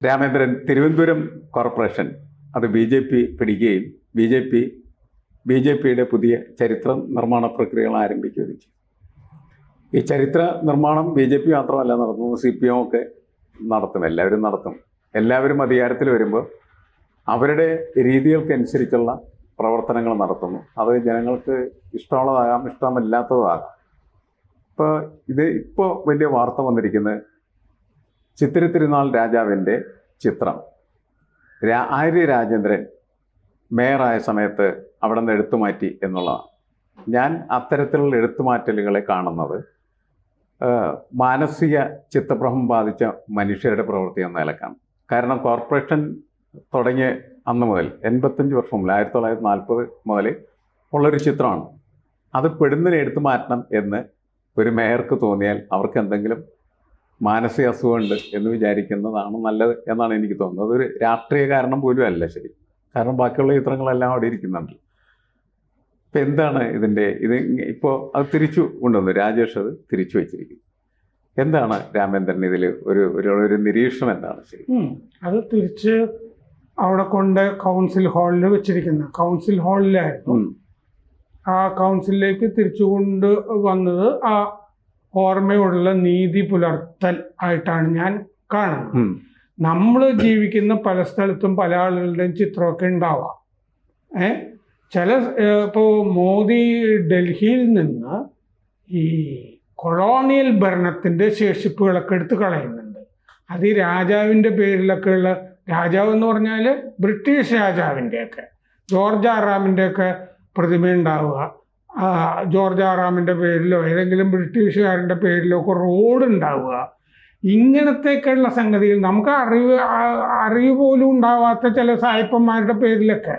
Ramendran, Thiruvananthapuram corporation അത് BJP പിടിക്കുകയും BJPയുടെ പുതിയ ചരിത്ര നിർമ്മാണ പ്രക്രിയകൾ ആരംഭിക്കുകയും ചെയ്തു. ഈ ചരിത്ര നിർമ്മാണം BJP മാത്രമല്ല നടത്തുന്നത്, CPM ഒക്കെ നടത്തും, എല്ലാവരും നടത്തും. എല്ലാവരും അധികാരത്തിൽ വരുമ്പോൾ അവരുടെ രീതികൾക്കനുസരിച്ചുള്ള പ്രവർത്തനങ്ങൾ നടത്തുന്നു. അത് ജനങ്ങൾക്ക് ഇഷ്ടമുള്ളതാകാം, ഇഷ്ടമില്ലാത്തതാകാം. ഇപ്പോൾ വലിയ വാർത്ത വന്നിരിക്കുന്നത് ചിത്തിര തിരുനാൾ രാജാവിൻ്റെ ചിത്രം ആര്യ രാജേന്ദ്രൻ മേയറായ സമയത്ത് അവിടെ നിന്ന് എടുത്തുമാറ്റി എന്നുള്ളതാണ്. ഞാൻ അത്തരത്തിലുള്ള എടുത്തുമാറ്റലുകളെ കാണുന്നത് മാനസിക ചിത്തഭ്രമം ബാധിച്ച മനുഷ്യരുടെ പ്രവൃത്തി എന്ന നിലക്കാണ്. കാരണം കോർപ്പറേഷൻ തുടങ്ങിയ അന്ന് മുതൽ 85 വർഷം മുതൽ 1940 മുതൽ ഉള്ളൊരു ചിത്രമാണ്. അത് പെടുന്നതിനെ എടുത്തു മാറ്റണം എന്ന് ഒരു മേയർക്ക് തോന്നിയാൽ അവർക്ക് എന്തെങ്കിലും മാനസിക അസുഖമുണ്ട് എന്ന് വിചാരിക്കുന്നതാണ് നല്ലത് എന്നാണ് എനിക്ക് തോന്നുന്നത്. അതൊരു രാഷ്ട്രീയ കാരണം പോലും അല്ല ശരി. കാരണം ബാക്കിയുള്ള ചിത്രങ്ങളെല്ലാം അവിടെ ഇരിക്കുന്നുണ്ട്. ഇപ്പം എന്താണ് ഇത് ഇപ്പോൾ അത് തിരിച്ചു കൊണ്ടുവന്നു, രാജേഷ് അത് തിരിച്ചു വെച്ചിരിക്കുന്നു. എന്താണ് രാമേന്ദ്രൻ ഇതിൽ ഒരു നിരീക്ഷണം എന്താണ് ശരി? അത് തിരിച്ച് അവിടെ കൊണ്ട് കൗൺസിൽ ഹാളിൽ വെച്ചിരിക്കുന്നത്. കൗൺസിൽ ഹാളിലായിരുന്നു. ആ കൗൺസിലിലേക്ക് തിരിച്ചു കൊണ്ട് വന്നത് ആ ഓർമ്മയോടുള്ള നീതി പുലർത്തൽ ആയിട്ടാണ് ഞാൻ കാണുന്നത്. നമ്മൾ ജീവിക്കുന്ന പല സ്ഥലത്തും പല ആളുകളുടെയും ചിത്രമൊക്കെ ഉണ്ടാവാം. ഇപ്പോൾ മോദി ഡൽഹിയിൽ നിന്ന് ഈ കൊളോണിയൽ ഭരണത്തിൻ്റെ ശേഷിപ്പുകളൊക്കെ എടുത്ത് കളയുന്നുണ്ട്. അത് ഈ രാജാവിൻ്റെ പേരിലൊക്കെ ഉള്ള, രാജാവ് എന്ന് പറഞ്ഞാൽ ബ്രിട്ടീഷ് രാജാവിൻ്റെയൊക്കെ, ജോർജ് ആറാമിൻ്റെയൊക്കെ പ്രതിമയുണ്ടാവുക, ജോർജ് ആറാമിൻ്റെ പേരിലോ ഏതെങ്കിലും ബ്രിട്ടീഷുകാരൻ്റെ പേരിലോ ഒക്കെ റോഡ് ഉണ്ടാവുക, ഇങ്ങനത്തെയൊക്കെയുള്ള സംഗതികൾ നമുക്ക് അറിവ് പോലും ഉണ്ടാവാത്ത ചില സായിപ്പന്മാരുടെ പേരിലൊക്കെ.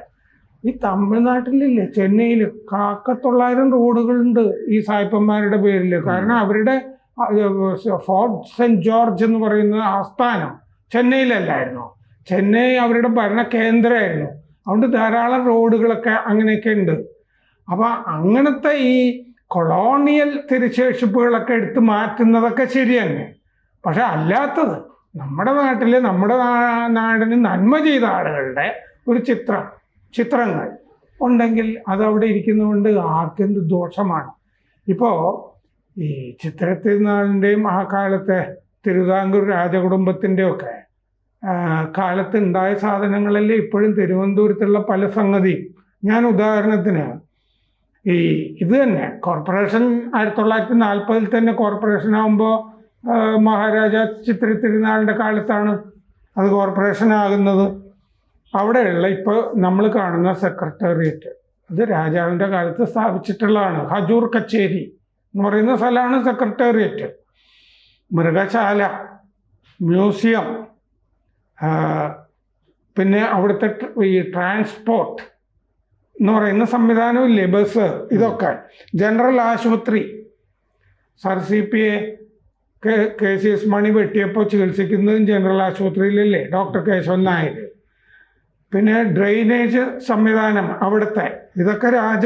ഈ തമിഴ്നാട്ടിലില്ലേ, ചെന്നൈയിൽ 900 റോഡുകളുണ്ട് ഈ സായിപ്പന്മാരുടെ പേരിൽ. കാരണം അവരുടെ ഫോർട്ട് സെൻറ്റ് ജോർജ് എന്ന് പറയുന്ന ആസ്ഥാനം ചെന്നൈയിലല്ലായിരുന്നു. ചെന്നൈ അവരുടെ ഭരണ കേന്ദ്രമായിരുന്നു. അതുകൊണ്ട് ധാരാളം റോഡുകളൊക്കെ അങ്ങനെയൊക്കെ ഉണ്ട്. അപ്പോൾ അങ്ങനത്തെ ഈ കൊളോണിയൽ തിരുശേഷിപ്പുകളൊക്കെ എടുത്ത് മാറ്റുന്നതൊക്കെ ശരി തന്നെ. പക്ഷെ അല്ലാത്തത് നമ്മുടെ നാട്ടിൽ നമ്മുടെ നാടിന് നന്മ ചെയ്ത ആളുകളുടെ ഒരു ചിത്രങ്ങൾ ഉണ്ടെങ്കിൽ അതവിടെ ഇരിക്കുന്നതുകൊണ്ട് ആർക്കെന്ത് ദോഷമാണ്? ഇപ്പോൾ ഈ ചിത്തിര തിരുനാളിൻ്റെയും ആ കാലത്തെ തിരുവിതാംകൂർ രാജകുടുംബത്തിൻ്റെയൊക്കെ കാലത്ത് ഉണ്ടായ സാധനങ്ങളല്ലേ ഇപ്പോഴും തിരുവനന്തപുരത്തുള്ള പല സംഗതിയും. ഞാൻ ഉദാഹരണത്തിന് ഇത് തന്നെ കോർപ്പറേഷൻ 1940 തന്നെ കോർപ്പറേഷൻ ആകുമ്പോൾ മഹാരാജ ചിത്തിര തിരുനാളിൻ്റെ കാലത്താണ് അത് കോർപ്പറേഷൻ ആകുന്നത്. അവിടെയുള്ള ഇപ്പോൾ നമ്മൾ കാണുന്ന സെക്രട്ടേറിയറ്റ് അത് രാജാവിൻ്റെ കാലത്ത് സ്ഥാപിച്ചിട്ടുള്ളതാണ്. ഹജൂർ കച്ചേരി എന്ന് പറയുന്ന സ്ഥലമാണ് സെക്രട്ടേറിയറ്റ്. മൃഗശാല, മ്യൂസിയം, പിന്നെ അവിടുത്തെ ഈ ട്രാൻസ്പോർട്ട് എന്ന് പറയുന്ന സംവിധാനമില്ലേ, ബസ്, ഇതൊക്കെ, ജനറൽ ആശുപത്രി, സർ CPA KCS മണി വെട്ടിയപ്പോൾ ചികിത്സിക്കുന്നതും ജനറൽ ആശുപത്രിയിലല്ലേ, ഡോക്ടർ കേശവൻ നായർ. പിന്നെ ഡ്രെയിനേജ് സംവിധാനം അവിടുത്തെ, ഇതൊക്കെ രാജ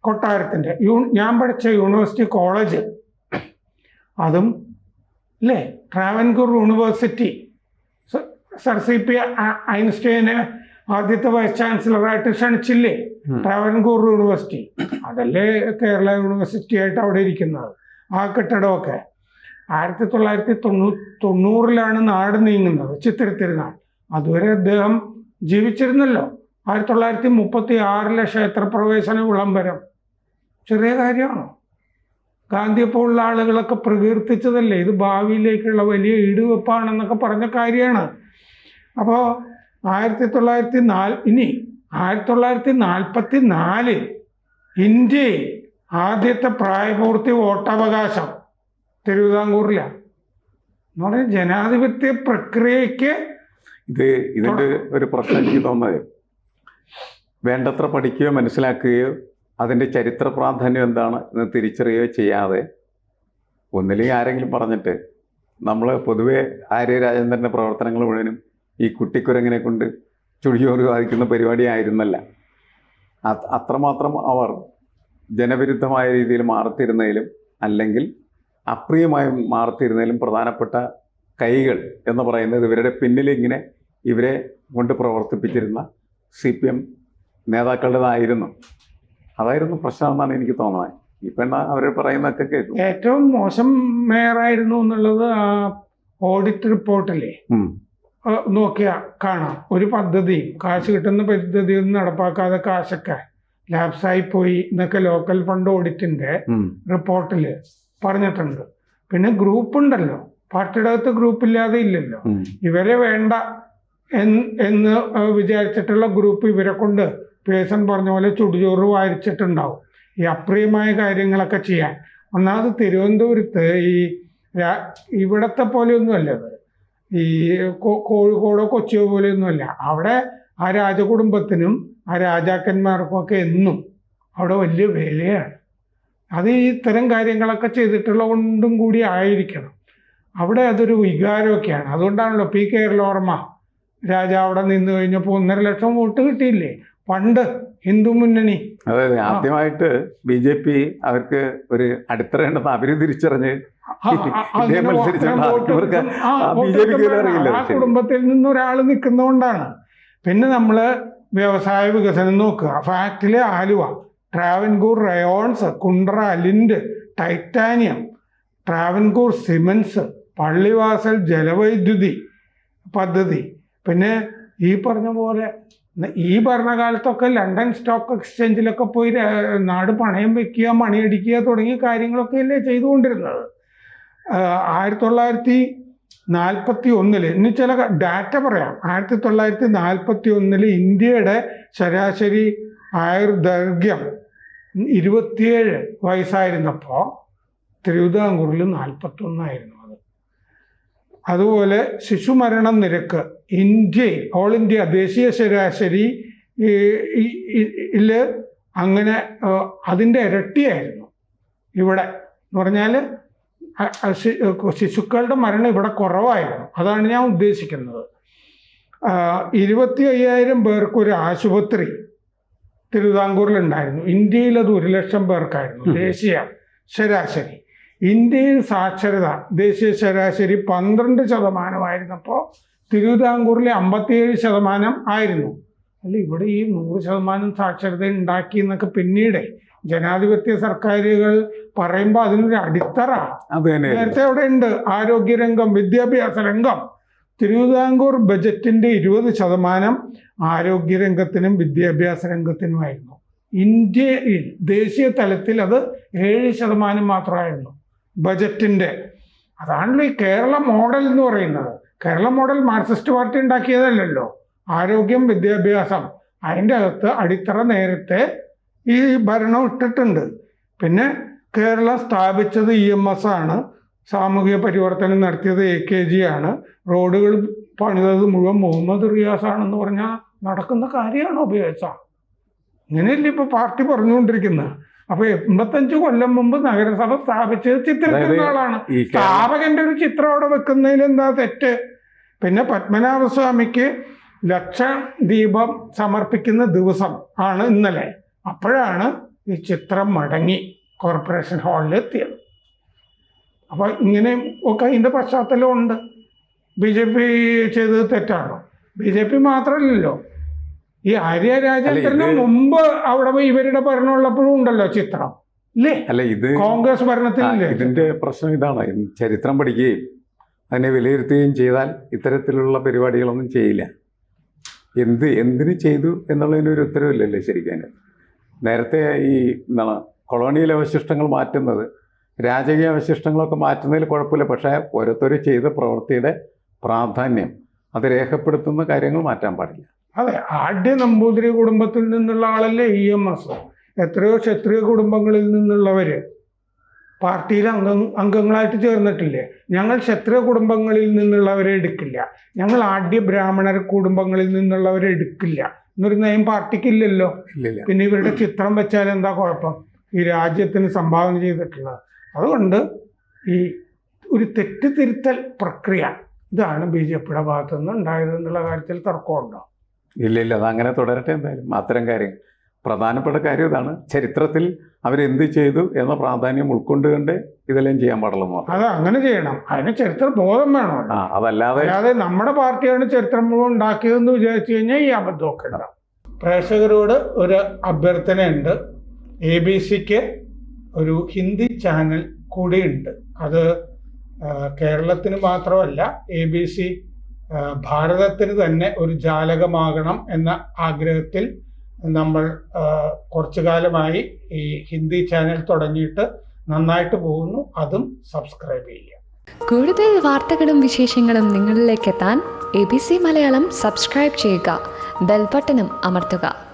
കൊട്ടാരത്തിൻ്റെ. ഞാൻ പഠിച്ച യൂണിവേഴ്സിറ്റി കോളേജ് അതും അല്ലേ, ട്രാവൻകൂർ യൂണിവേഴ്സിറ്റി, സർ CPA ഐൻസ്റ്റൈന് ആദ്യത്തെ വൈസ് ചാൻസലറായിട്ട് ക്ഷണിച്ചില്ലേ, ട്രാവൻകൂർ യൂണിവേഴ്സിറ്റി. അതല്ലേ കേരള യൂണിവേഴ്സിറ്റി ആയിട്ട് അവിടെ ഇരിക്കുന്നത്. ആ കെട്ടിടമൊക്കെ 1990 നാട് നീങ്ങുന്നത്, ചിത്തിര തിരുനാൾ. അതുവരെ അദ്ദേഹം ജീവിച്ചിരുന്നല്ലോ. 1936 ക്ഷേത്രപ്രവേശന വിളംബരം ചെറിയ കാര്യമാണോ? ഗാന്ധിയെപ്പോലുള്ള ആളുകളൊക്കെ പ്രകീർത്തിച്ചതല്ലേ, ഇത് ഭാവിയിലേക്കുള്ള വലിയ ഈടുവെപ്പാണെന്നൊക്കെ പറഞ്ഞ കാര്യമാണ്. അപ്പോൾ 1944 ഇന്ത്യയിൽ ആദ്യത്തെ പ്രായപൂർത്തി വോട്ടവകാശം തിരുവിതാംകൂറിലാണ് എന്ന് പറഞ്ഞാൽ ജനാധിപത്യ പ്രക്രിയയ്ക്ക് ഇതിൻ്റെ ഒരു പ്രശ്നം എനിക്ക് തോന്നുന്നത്, വേണ്ടത്ര പഠിക്കുകയോ മനസ്സിലാക്കുകയോ അതിൻ്റെ ചരിത്ര പ്രാധാന്യം എന്താണ് എന്ന് തിരിച്ചറിയുകയോ ചെയ്യാതെ, ഒന്നില്ലെങ്കിൽ ആരെങ്കിലും പറഞ്ഞിട്ട്, നമ്മൾ പൊതുവെ ആര്യ രാജേന്ദ്രൻ്റെ പ്രവർത്തനങ്ങൾ മുഴുവനും ഈ കുട്ടിക്കുരങ്ങിനെ കൊണ്ട് ചുഴിയോറ് വാദിക്കുന്ന പരിപാടിയായിരുന്നല്ല. അത്രമാത്രം അവർ ജനവിരുദ്ധമായ രീതിയിൽ മാറിത്തിരുന്നതിലും അല്ലെങ്കിൽ അപ്രിയമായി മാറിത്തിരുന്നതിലും പ്രധാനപ്പെട്ട കൈകൾ എന്ന് പറയുന്നത് ഇവരുടെ പിന്നിൽ ഇങ്ങനെ ഇവരെ കൊണ്ട് പ്രവർത്തിപ്പിച്ചിരുന്ന CPM നേതാക്കളുടേതായിരുന്നു. അതായിരുന്നു പ്രശ്നം എന്നാണ് എനിക്ക് തോന്നുന്നത്. ഇപ്പം അവർ പറയുന്നതൊക്കെ കേൾക്കും. ഏറ്റവും മോശം മേയറായിരുന്നു എന്നുള്ളത് ആ ഓഡിറ്റ് റിപ്പോർട്ടില്ലേ നോക്കിയാൽ കാണാം. ഒരു പദ്ധതി കാശ് കിട്ടുന്ന പദ്ധതിയൊന്നും നടപ്പാക്കാതെ കാശൊക്കെ ലാപ്സായി പോയി എന്നൊക്കെ ലോക്കൽ ഫണ്ട് ഓഡിറ്റിന്റെ റിപ്പോർട്ടിൽ പറഞ്ഞിട്ടുണ്ട്. പിന്നെ ഗ്രൂപ്പ് ഉണ്ടല്ലോ, പാർട്ടിയുടെ അകത്ത് ഗ്രൂപ്പില്ലാതെ ഇല്ലല്ലോ. ഇവരെ വേണ്ട എന്ന് വിചാരിച്ചിട്ടുള്ള ഗ്രൂപ്പ് ഇവരെ കൊണ്ട് പേഴ്സൺ പറഞ്ഞ പോലെ ചുടുചോറ് വാരിച്ചിട്ടുണ്ടാവും ഈ അപ്രിയമായ കാര്യങ്ങളൊക്കെ ചെയ്യാൻ. ഒന്നാമത് തിരുവനന്തപുരത്ത് ഇവിടത്തെ പോലെയൊന്നുമല്ല ഇത്. ഈ കോഴിക്കോടോ കൊച്ചിയോ പോലെയൊന്നുമല്ല. അവിടെ ആ രാജകുടുംബത്തിനും ആ രാജാക്കന്മാർക്കും ഒക്കെ എന്നും അവിടെ വലിയ വിലയാണ്. അത് ഇത്തരം കാര്യങ്ങളൊക്കെ ചെയ്തിട്ടുള്ള കൊണ്ടും കൂടി ആയിരിക്കണം. അവിടെ അതൊരു വികാരമൊക്കെയാണ്. അതുകൊണ്ടാണല്ലോ പി കേരളവർമ്മ രാജാവ് അവിടെ നിന്ന് കഴിഞ്ഞപ്പോൾ 1.5 ലക്ഷം വോട്ട് കിട്ടിയില്ലേ പണ്ട് ഹിന്ദു മുന്നണി. അതെ, ആദ്യമായിട്ട് BJP അവർക്ക് ഒരു അടിത്തറയുണ്ടെന്ന് അവര് തിരിച്ചറിഞ്ഞ് ആ കുടുംബത്തിൽ നിന്ന് ഒരാൾ നിൽക്കുന്നതുകൊണ്ടാണ്. പിന്നെ നമ്മള് വ്യവസായ വികസനം നോക്കുക. ഫാക്ടിലെ ആലുവ, ട്രാവൻകൂർ റയോൺസ്, കുണ്ട്ര ലിൻഡ്, ടൈറ്റാനിയം, ട്രാവൻകൂർ സിമൻസ്, പള്ളിവാസൽ ജലവൈദ്യുതി പദ്ധതി. പിന്നെ ഈ പറഞ്ഞ പോലെ ഈ ഭരണകാലത്തൊക്കെ ലണ്ടൻ സ്റ്റോക്ക് എക്സ്ചേഞ്ചിലൊക്കെ പോയി നാട് പണയം വെക്കുക, മണിയടിക്കുക തുടങ്ങിയ കാര്യങ്ങളൊക്കെ അല്ലേ ചെയ്തുകൊണ്ടിരുന്നത്. 1941 ഇനി ചില ഡാറ്റ പറയാം. 1941 ഇന്ത്യയുടെ ശരാശരി ആയുർദൈർഘ്യം 27 വയസ്സായിരുന്നപ്പോൾ തിരുവിതാംകൂറിൽ 41 അത്. അതുപോലെ ശിശുമരണ നിരക്ക് ഇന്ത്യയിൽ ഓൾ ഇന്ത്യ ദേശീയ ശരാശരി അങ്ങനെ അതിൻ്റെ ഇരട്ടിയായിരുന്നു ഇവിടെ. എന്ന് പറഞ്ഞാൽ ശിശുക്കളുടെ മരണം ഇവിടെ കുറവായിരുന്നു. അതാണ് ഞാൻ ഉദ്ദേശിക്കുന്നത്. 25,000 പേർക്ക് ഒരു ആശുപത്രി തിരുവിതാംകൂറിലുണ്ടായിരുന്നു. ഇന്ത്യയിൽ അത് 1 ലക്ഷം പേർക്കായിരുന്നു ദേശീയ ശരാശരി. ഇന്ത്യയിൽ സാക്ഷരത ദേശീയ ശരാശരി 12% തിരുവിതാംകൂറിൽ 57% ആയിരുന്നു. അല്ല, ഇവിടെ ഈ 100% സാക്ഷരത ഉണ്ടാക്കി എന്നൊക്കെ പിന്നീട് ജനാധിപത്യ സർക്കാരുകൾ പറയുമ്പോൾ അതിനൊരു അടിത്തറ നേരത്തെ അവിടെ ഉണ്ട്. ആരോഗ്യരംഗം, വിദ്യാഭ്യാസ രംഗം. തിരുവിതാംകൂർ ബജറ്റിന്റെ 20% ആരോഗ്യരംഗത്തിനും വിദ്യാഭ്യാസ രംഗത്തിനുമായിരുന്നു. ഇന്ത്യയിൽ ദേശീയ തലത്തിൽ അത് 7% മാത്രമായിരുന്നു ബജറ്റിന്റെ. അതാണല്ലോ ഈ കേരള മോഡൽ എന്ന് പറയുന്നത്. കേരള മോഡൽ മാർക്സിസ്റ്റ് പാർട്ടി ഉണ്ടാക്കിയതല്ലല്ലോ. ആരോഗ്യം, വിദ്യാഭ്യാസം, അതിൻ്റെ അകത്ത് അടിത്തറ നേരത്തെ ഈ ഭരണം ഇട്ടിട്ടുണ്ട്. പിന്നെ കേരളം സ്ഥാപിച്ചത് EMS ആണ്. സാമൂഹിക പരിവർത്തനം നടത്തിയത് AKG ആണ്. റോഡുകൾ പണിതത് മുഴുവൻ മുഹമ്മദ് റിയാസ് ആണെന്ന് പറഞ്ഞാൽ നടക്കുന്ന കാര്യമാണോ ഉപയോഗിച്ച? ഇങ്ങനെയല്ലേ ഇപ്പൊ പാർട്ടി പറഞ്ഞുകൊണ്ടിരിക്കുന്നത്. അപ്പൊ 85 കൊല്ലം മുമ്പ് നഗരസഭ സ്ഥാപിച്ചത് ചിത്രിക്കുന്ന ആളാണ്. സ്ഥാപകന്റെ ഒരു ചിത്രം അവിടെ വെക്കുന്നതിൽ എന്താ തെറ്റ്? പിന്നെ പത്മനാഭസ്വാമിക്ക് ലക്ഷദീപം സമർപ്പിക്കുന്ന ദിവസം ആണ് ഇന്നലെ. അപ്പോഴാണ് ഈ ചിത്രം മടങ്ങി കോർപ്പറേഷൻ ഹാളിൽ എത്തിയത്. അപ്പൊ ഇങ്ങനെ ഒക്കെ അതിന്റെ പശ്ചാത്തലമുണ്ട്. BJP ചെയ്തത് തെറ്റാണോ? BJP മാത്രമല്ലല്ലോ, ഈ ആര്യ രാജേന്ദ്രന് മുമ്പ് അവിടെ ഇവരുടെ ഭരണമുള്ളപ്പോഴും ഉണ്ടല്ലോ ചിത്രം, ഇല്ലേ? അല്ല, ഇത് കോൺഗ്രസ് ഭരണത്തിലില്ലേ? ഇതിന്റെ പ്രശ്നം ഇതാണ്. ചരിത്രം പഠിക്കുകയും അതിനെ വിലയിരുത്തുകയും ചെയ്താൽ ഇത്തരത്തിലുള്ള പരിപാടികളൊന്നും ചെയ്യില്ല. എന്തിനു ചെയ്തു എന്നുള്ളതിനൊരു ഉത്തരവില്ലല്ലേ ശരിക്കും. നേരത്തെ ഈ എന്താണ് കൊളോണിയൽ അവശിഷ്ടങ്ങൾ മാറ്റുന്നത്, രാജകീയ അവശിഷ്ടങ്ങളൊക്കെ മാറ്റുന്നതിൽ കുഴപ്പമില്ല. പക്ഷേ ഓരോരുത്തർ ചെയ്ത പ്രവൃത്തിയുടെ പ്രാധാന്യം അത് രേഖപ്പെടുത്തുന്ന കാര്യങ്ങൾ മാറ്റാൻ പാടില്ല. അതെ, ആദ്യ നമ്പൂതിരി കുടുംബത്തിൽ നിന്നുള്ള ആളല്ലേ EMS. എത്രയോ ക്ഷത്രിയ കുടുംബങ്ങളിൽ നിന്നുള്ളവര് പാർട്ടിയിൽ അംഗങ്ങളായിട്ട് ചേർന്നിട്ടില്ലേ? ഞങ്ങൾ ക്ഷത്രിയ കുടുംബങ്ങളിൽ നിന്നുള്ളവരെ എടുക്കില്ല, ഞങ്ങൾ ആദ്യ ബ്രാഹ്മണ കുടുംബങ്ങളിൽ നിന്നുള്ളവരെ എടുക്കില്ല എന്നൊരു നയം പാർട്ടിക്കില്ലല്ലോ. പിന്നെ ഇവരുടെ ചിത്രം വെച്ചാൽ എന്താ കുഴപ്പം? ഈ രാജ്യത്തിന് സംഭാവന ചെയ്തിട്ടുള്ളത്. അതുകൊണ്ട് ഈ ഒരു തെറ്റുതിരുത്തൽ പ്രക്രിയ ഇതാണ് BJPയുടെ ഭാഗത്തുനിന്ന് ഉണ്ടായത് എന്നുള്ള കാര്യത്തിൽ തർക്കമുണ്ടോ? ഇല്ല, അതങ്ങനെ തുടരട്ടെ. എന്തായാലും അത്തരം കാര്യങ്ങൾ പ്രധാനപ്പെട്ട കാര്യം ഇതാണ്. ചരിത്രത്തിൽ അവരെന്ത് ചെയ്തു എന്ന പ്രാധാന്യം ഉൾക്കൊണ്ടുകൊണ്ട് ഇതെല്ലാം ചെയ്യാൻ പാടുള്ളൂ. അത് അങ്ങനെ ചെയ്യണം. അതിന് ചരിത്ര ബോധം വേണം. അതല്ലാതെ അല്ലാതെ നമ്മുടെ പാർട്ടിയാണ് ചരിത്രം മുഴുവൻ ഉണ്ടാക്കിയതെന്ന് വിചാരിച്ചു കഴിഞ്ഞാൽ ഈ അബദ്ധമൊക്കെ ഉണ്ടാവും. പ്രേക്ഷകരോട് ഒരു അഭ്യർത്ഥനയുണ്ട്. ABC-ക്ക് ഒരു ഹിന്ദി ചാനൽ കൂടിയുണ്ട്. അത് കേരളത്തിന് മാത്രമല്ല, ABC ഭാരതത്തിന് തന്നെ ഒരു ജാലകമാകണം എന്ന ആഗ്രഹത്തിൽ നമ്മൾ കുറച്ചു കാലമായി ഈ ഹിന്ദി ചാനൽ തുടങ്ങിയിട്ട് നന്നായിട്ട് പോകുന്നു. അതും സബ്സ്ക്രൈബ് ചെയ്യുക. കൂടുതൽ വാർത്തകളും വിശേഷങ്ങളും നിങ്ങളിലേക്ക് എത്താൻ ABC മലയാളം സബ്സ്ക്രൈബ് ചെയ്യുക, ബെൽ ബട്ടണും അമർത്തുക.